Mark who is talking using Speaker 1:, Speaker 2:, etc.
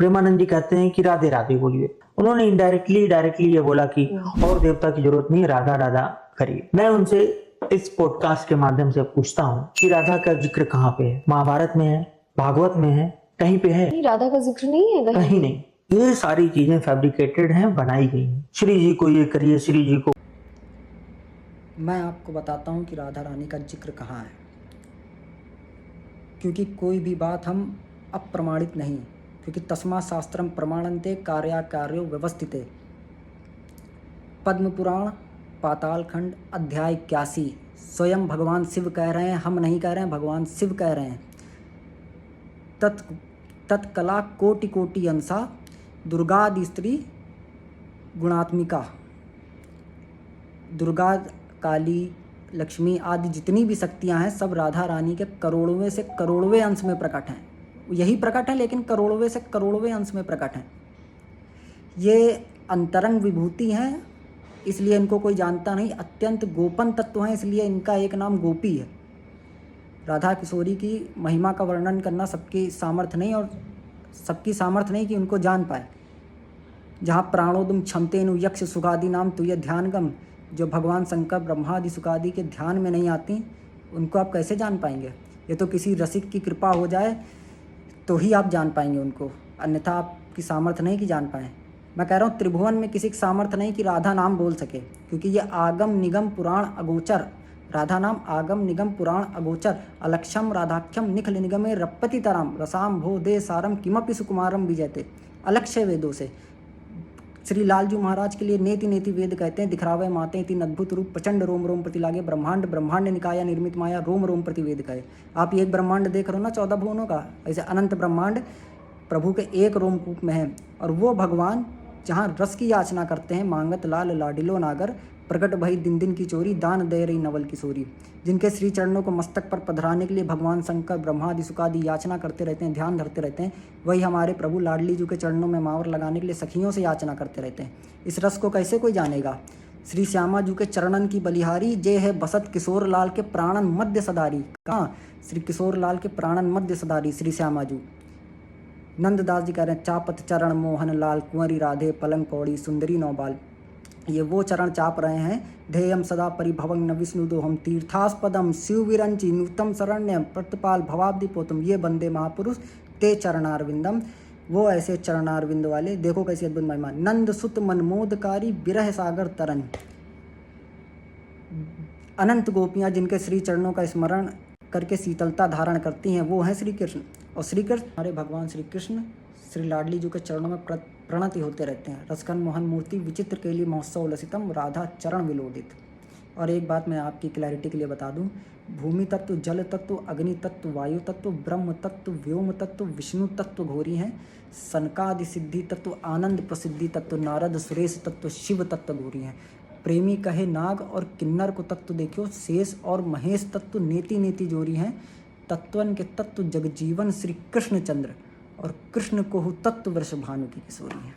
Speaker 1: प्रेमानंद जी कहते हैं कि राधे राधे बोलिए। उन्होंने इनडायरेक्टली डायरेक्टली ये बोला कि और देवता की जरूरत नहीं, राधा राधा करिए। मैं उनसे इस पॉडकास्ट के माध्यम से पूछता हूँ कि राधा का जिक्र कहाँ पे है? महाभारत में है, भागवत में है, कहीं पे है?
Speaker 2: नहीं, राधा का जिक्र नहीं है
Speaker 1: कहीं नहीं। ये सारी चीजें फैब्रिकेटेड हैं, बनाई गई हैं। श्री जी को ये करिए, श्री जी को।
Speaker 3: मैं आपको बताता हूँ कि राधा रानी का जिक्र कहाँ है, क्योंकि कोई भी बात हम अप्रमाणित नहीं, क्योंकि तस्मा शास्त्रम प्रमाणन्ते कार्याकार्यो व्यवस्थिते। पद्म पुराण पाताल खंड अध्याय 81। स्वयं भगवान शिव कह रहे हैं, हम नहीं कह रहे हैं, भगवान शिव कह रहे हैं। तत्कला कोटि कोटि अंसा दुर्गादि स्त्री गुणात्मिका। दुर्गा, काली, लक्ष्मी आदि जितनी भी शक्तियां हैं सब राधा रानी के करोड़वें से करोड़वें अंश में प्रकट हैं। यही प्रकट है लेकिन करोड़वें से करोड़वें अंश में प्रकट हैं। ये अंतरंग विभूति हैं, इसलिए इनको कोई जानता नहीं। अत्यंत गोपन तत्व हैं, इसलिए इनका एक नाम गोपी है। राधा किशोरी की महिमा का वर्णन करना सबकी सामर्थ्य नहीं, और सबकी सामर्थ्य नहीं कि उनको जान पाए। जहाँ प्राणोदम क्षमतेनु यक्ष सुखादि नाम तुय ध्यानगम, जो भगवान शंकर ब्रह्मादि सुखादि के ध्यान में नहीं आती, उनको आप कैसे जान पाएंगे? ये तो किसी रसिक की कृपा हो जाए तो ही आप जान पाएंगे उनको, अन्यथा आपकी सामर्थ्य नहीं कि जान पाएँ। मैं कह रहा हूँ त्रिभुवन में किसी की सामर्थ्य नहीं कि राधा नाम बोल सके, क्योंकि ये आगम निगम पुराण अगोचर। राधा नाम आगम निगम पुराण अगोचर। अलक्षम राधाख्यम निखल निगमे रप्पति तराम रसाम भो दे सारम किमपि सुकुमारम विजयते। अलक्ष्य वेदों से श्री लालजू महाराज के लिए नेति नेति वेद कहते हैं। दिखरावे माते तीन अद्भुत रूप प्रचंड रोम रोम प्रति लागे। ब्रह्मांड ब्रह्मांड निकाया निर्मित माया रोम रोम प्रति वेद कहे। आप एक ब्रह्मांड देख रहे हो ना 14 भुवनों का, ऐसे अनंत ब्रह्मांड प्रभु के एक रोम कूप में है। और वो भगवान जहाँ रस की याचना करते हैं, मांगत लाल लाडिलो नागर प्रकट भई दिन दिन की चोरी दान दे रही नवल किशोरी। जिनके श्री चरणों को मस्तक पर पधराने के लिए भगवान शंकर ब्रह्मादि सुखादि याचना करते रहते हैं, ध्यान धरते रहते हैं, वही हमारे प्रभु लाडली जी के चरणों में मावर लगाने के लिए सखियों से याचना करते रहते हैं। इस रस को कैसे कोई जानेगा? श्री श्यामा जू के चरणन की बलिहारी, जे है बसत किशोर लाल के प्राणन मध्य सदारी। कहाँ? श्री किशोर लाल के प्राणन मध्य सदारी श्री श्यामा जू। नंददास जी कह रहे हैं चापत चरण मोहन लाल कुंवरी राधे पलंग पौड़ी सुंदरी नौबाल। ये वो चरण चाप रहे हैं। ध्येयम सदा परिभवं न विष्णु दोहम तीर्थास्पदम शिव विरंची नूतम शरण्यम प्रतिपाल भवाब्दि पोतम। ये बंदे महापुरुष ते चरणारविंदम, वो ऐसे चरणारविंद वाले। देखो कैसी अद्भुत महिमा। नंद सुत मनमोदकारी विरह सागर तरन। अनंत गोपियाँ जिनके श्री चरणों का स्मरण करके शीतलता धारण करती हैं, वो हैं श्री कृष्ण। और श्री कृष्ण हमारे भगवान श्री कृष्ण श्री लाडली जी के चरणों में प्रणति होते रहते हैं। रसकन मोहन मूर्ति विचित्र के लिए महोत्सव लसितम राधा चरण विलोदित। और एक बात मैं आपकी क्लैरिटी के लिए बता दूं, भूमि तत्व, जल तत्व, अग्नि तत्व, वायु तत्व, ब्रह्म तत्व, व्योम तत्व, विष्णु तत्व घोरी हैं। सनकादि सिद्धि तत्व, आनंद प्रसिद्धि तत्व, नारद सुरेश तत्व, शिव तत्व घोरी हैं। प्रेमी कहे नाग और किन्नर को तत्व देखियो, शेष और महेश तत्व नेति नेति जोरी हैं। तत्वन के तत्व जगजीवन श्री कृष्ण चंद्र, और कृष्ण को तत्व वृष भानु की किशोरी है।